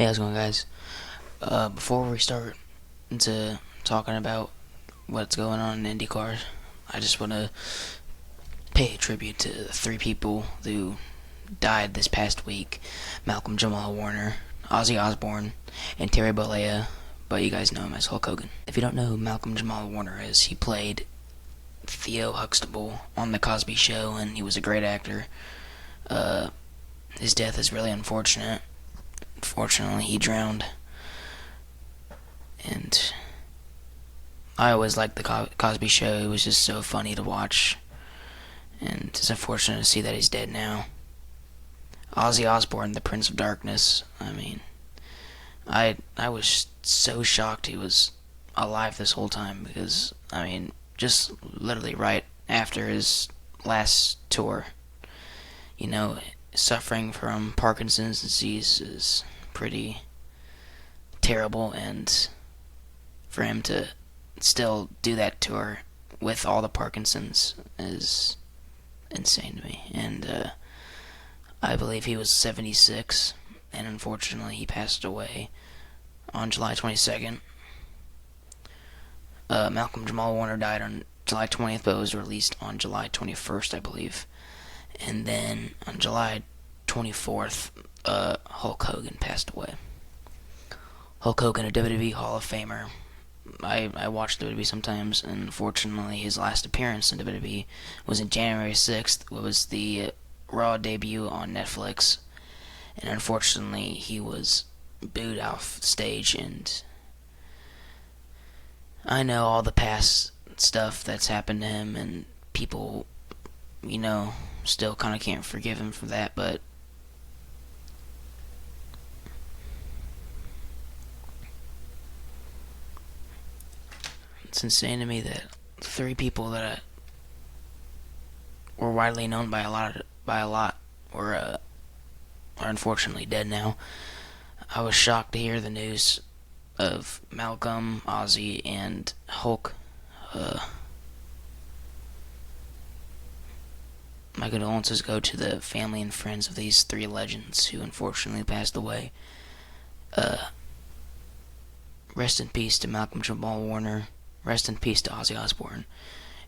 how's it going, guys? Before we start into talking about what's going on in IndyCar, I just want to pay a tribute to the three people who died this past week: Malcolm-Jamal Warner, Ozzy Osbourne, and Terry Bollea, but you guys know him as Hulk Hogan. If you don't know who Malcolm-Jamal Warner is, he played Theo Huxtable on The Cosby Show, and he was a great actor. His death is really unfortunate. Unfortunately, he drowned. And I always liked The Cosby Show. It was just so funny to watch. And it's unfortunate to see that he's dead now. Ozzy Osbourne, the Prince of Darkness. I mean, I was so shocked he was alive this whole time because, just literally right after his last tour, suffering from Parkinson's disease is pretty terrible, and for him to still do that tour with all the Parkinson's is insane to me. And I believe he was 76, and unfortunately he passed away on July 22nd. Malcolm-Jamal Warner died on July 20th, but was released on July 21st, I believe. And then on July 24th, Hulk Hogan passed away. Hulk Hogan, a WWE Hall of Famer. I watch WWE sometimes, and unfortunately his last appearance in WWE was in January 6th. It was the Raw debut on Netflix, and unfortunately he was booed off stage. And I know all the past stuff that's happened to him, and people, still kind of can't forgive him for that, but it's insane to me that three people that were widely known by a lot are unfortunately dead now. I was shocked to hear the news of Malcolm, Ozzy, and Hulk. My condolences go to the family and friends of these three legends who unfortunately passed away. Rest in peace to Malcolm-Jamal Warner. Rest in peace to Ozzy Osbourne.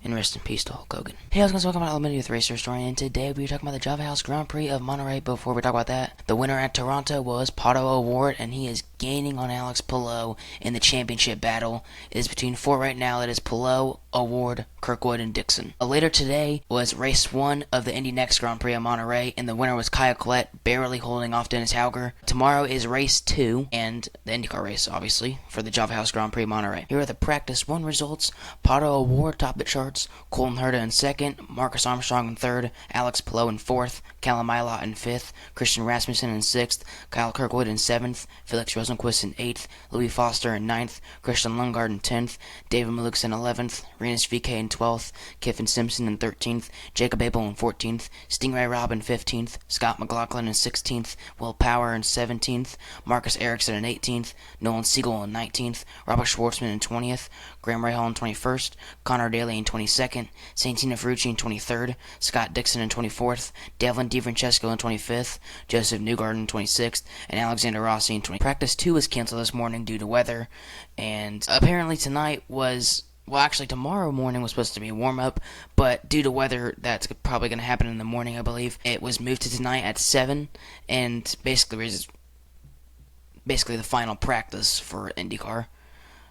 And rest in peace to Hulk Hogan. Hey, guys, welcome to Elementary with Racer Historian, and today we're talking about the Java House Grand Prix of Monterey. Before we talk about that, the winner at Toronto was Pato O'Ward, and he is gaining on Alex Palou in the championship battle. It is between four right now. That is Palou, O'Ward, Kirkwood, and Dixon. Later today was race 1 of the Indy Next Grand Prix of Monterey, and the winner was Kyle Collette, barely holding off Dennis Hauger. Tomorrow is race 2, and the IndyCar race, obviously, for the Java House Grand Prix Monterey. Here are the practice 1 results. Pato O'Ward topped the charts. Colton Herta in 2nd, Marcus Armstrong in 3rd, Alex Palou in 4th, Callum Ilott in 5th, Christian Rasmussen in 6th, Kyle Kirkwood in 7th, Felix Rosenqvist in 8th, Louis Foster in 9th, Christian Lundgaard in 10th, David Malukas in 11th, Rinus VeeKay in 12th, Kiffin Simpson in 13th, Jacob Abel in 14th, Stingray Robb in 15th, Scott McLaughlin in 16th, Will Power in 17th, Marcus Ericsson in 18th, Nolan Siegel in 19th, Robert Schwartzman in 20th, Graham Rahal in 21st, Connor Daly in 22nd, Santino Ferrucci in 23rd, Scott Dixon in 24th, Devlin DiFrancesco in 25th, Joseph Newgarden in 26th, and Alexander Rossi in 20th. Practice 2 was canceled this morning due to weather, and apparently tomorrow morning was supposed to be a warm-up, but due to weather, that's probably going to happen in the morning, I believe. It was moved to tonight at 7, and basically the final practice for IndyCar.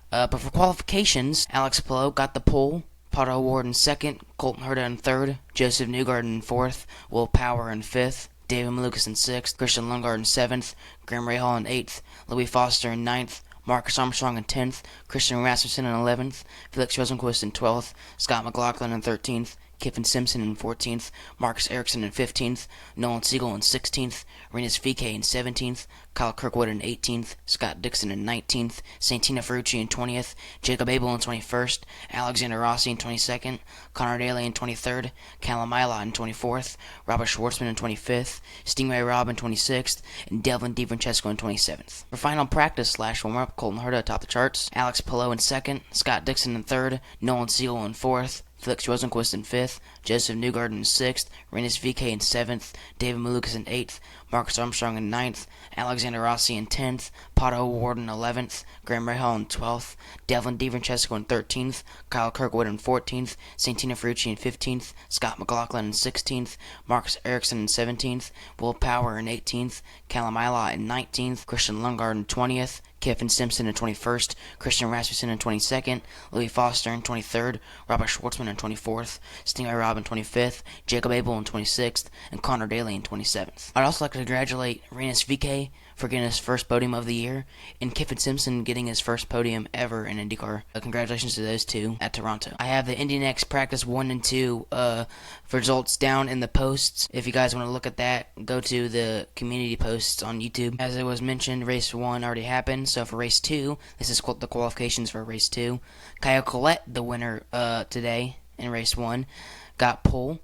But for qualifications, Alex Palou got the pole, Pato O'Ward in 2nd, Colton Herta in 3rd, Joseph Newgarden in 4th, Will Power in 5th, David Malukas in 6th, Christian Lundgaard in 7th, Graham Rahal in 8th, Louis Foster in 9th, Marcus Armstrong in 10th, Christian Rasmussen in 11th, Felix Rosenqvist in 12th, Scott McLaughlin in 13th, Kiffin Simpson in 14th, Marcus Ericsson in 15th, Nolan Siegel in 16th, Rinus VeeKay in 17th, Kyle Kirkwood in 18th, Scott Dixon in 19th, Santino Ferrucci in 20th, Jacob Abel in 21st, Alexander Rossi in 22nd, Connor Daly in 23rd, Callum Ilott in 24th, Robert Schwartzman in 25th, Stingray Robb in 26th, and Devlin DiFrancesco in 27th. For final practice / warm-up, Colton Herta topped the charts, Alex Palou in 2nd, Scott Dixon in 3rd, Nolan Siegel in 4th, Felix Rosenquist in 5th, Joseph Newgarden in 6th, Rinus VeeKay in 7th, David Malukas in 8th, Marcus Armstrong in 9th, Alexander Rossi in 10th, Pato O'Ward in 11th, Graham Rahal in 12th, Devlin DiFrancesco in 13th, Kyle Kirkwood in 14th, Santino Ferrucci in 15th, Scott McLaughlin in 16th, Marcus Ericsson in 17th, Will Power in 18th, Callum Ilott in 19th, Christian Lundgaard in 20th, Kevin Simpson in 21st, Christian Rasmussen in 22nd, Louis Foster in 23rd, Robert Schwartzman in 24th, Stingray Robb in 25th, Jacob Abel in 26th, and Connor Daly in 27th. I'd also like to congratulate Rinus VeeKay for getting his first podium of the year, and Kevin Simpson getting his first podium ever in IndyCar. Congratulations to those two at Toronto. I have the Indy Next Practice 1 and 2 results down in the posts. If you guys want to look at that, go to the community posts on YouTube. As it was mentioned, Race 1 already happened, so for Race 2, this is the qualifications for Race 2. Kyle Collette, the winner today in Race 1, got pole.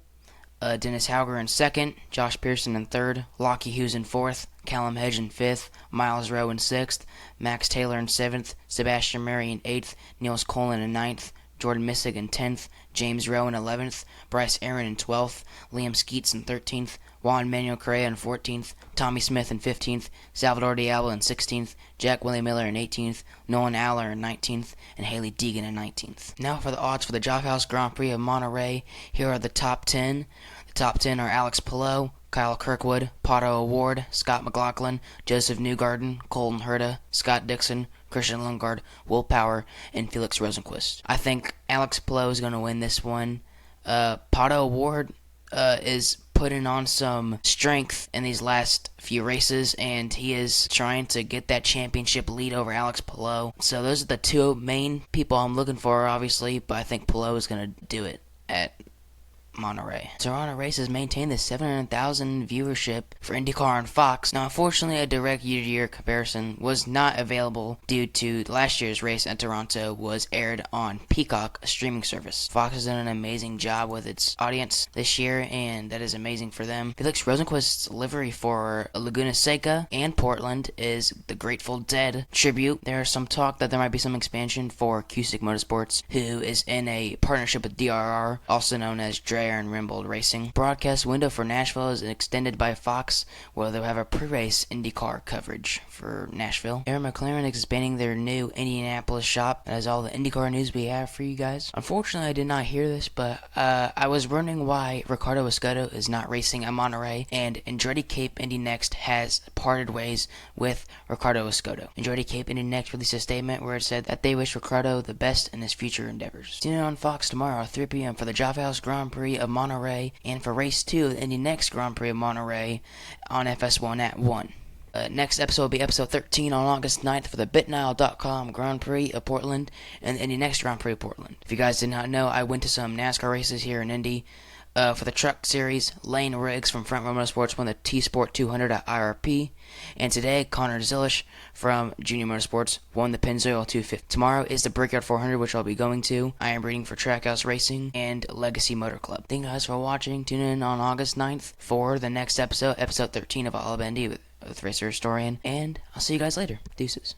Dennis Hauger in 2nd, Josh Pearson in 3rd, Lockie Hughes in 4th, Callum Hedge in 5th, Miles Rowe in 6th, Max Taylor in 7th, Sebastian Murray in 8th, Niels Colin in 9th, Jordan Missig in 10th, James Rowe in 11th, Bryce Aaron in 12th, Liam Skeets in 13th, Juan Manuel Correa in 14th, Tommy Smith in 15th, Salvador Diablo in 16th, Jack Willie Miller in 18th, Nolan Aller in 19th, and Haley Deegan in 19th. Now for the odds for the Job House Grand Prix of Monterey. Here are the top 10. The top 10 are Alex Palou, Kyle Kirkwood, Pato O'Ward, Scott McLaughlin, Joseph Newgarden, Colton Herta, Scott Dixon, Christian Lundgaard, Will Power, and Felix Rosenquist. I think Alex Palou is going to win this one. Pato O'Ward is putting on some strength in these last few races, and he is trying to get that championship lead over Alex Palou. So those are the two main people I'm looking for, obviously, but I think Palou is going to do it at Monterey. Toronto races maintain the 700,000 viewership for IndyCar on Fox. Now, unfortunately, a direct year-to-year comparison was not available due to last year's race at Toronto was aired on Peacock, a streaming service. Fox has done an amazing job with its audience this year, and that is amazing for them. Felix Rosenquist's livery for Laguna Seca and Portland is the Grateful Dead tribute. There is some talk that there might be some expansion for Cusick Motorsports, who is in a partnership with DRR, also known as Dreyer and Rimbold Racing. Broadcast window for Nashville is extended by Fox, where they'll have a pre-race IndyCar coverage for Nashville. Aaron McLaren is expanding their new Indianapolis shop. That is all the IndyCar news we have for you guys. Unfortunately, I did not hear this, but I was wondering why Ricardo Escoto is not racing at Monterey, and Andretti Cape Indy Next has parted ways with Ricardo Escoto. Andretti Cape Indy Next released a statement where it said that they wish Ricardo the best in his future endeavors. Tune in on Fox tomorrow at 3 p.m. for the Job House Grand Prix of Monterey, and for Race 2 of the Indy Next Grand Prix of Monterey on FS1 at 1. Next episode will be episode 13 on August 9th for the BitNile.com Grand Prix of Portland and the Indy Next Grand Prix of Portland. If you guys did not know, I went to some NASCAR races here in Indy. For the truck series, Lane Riggs from Front Row Motorsports won the T-Sport 200 at IRP. And today, Connor Zilish from Junior Motorsports won the Pennzoil 250. Tomorrow is the Brickyard 400, which I'll be going to. I am breeding for Trackhouse Racing and Legacy Motor Club. Thank you guys for watching. Tune in on August 9th for the next episode, episode 13 of All of Indy with Racer Historian. And I'll see you guys later. Deuces.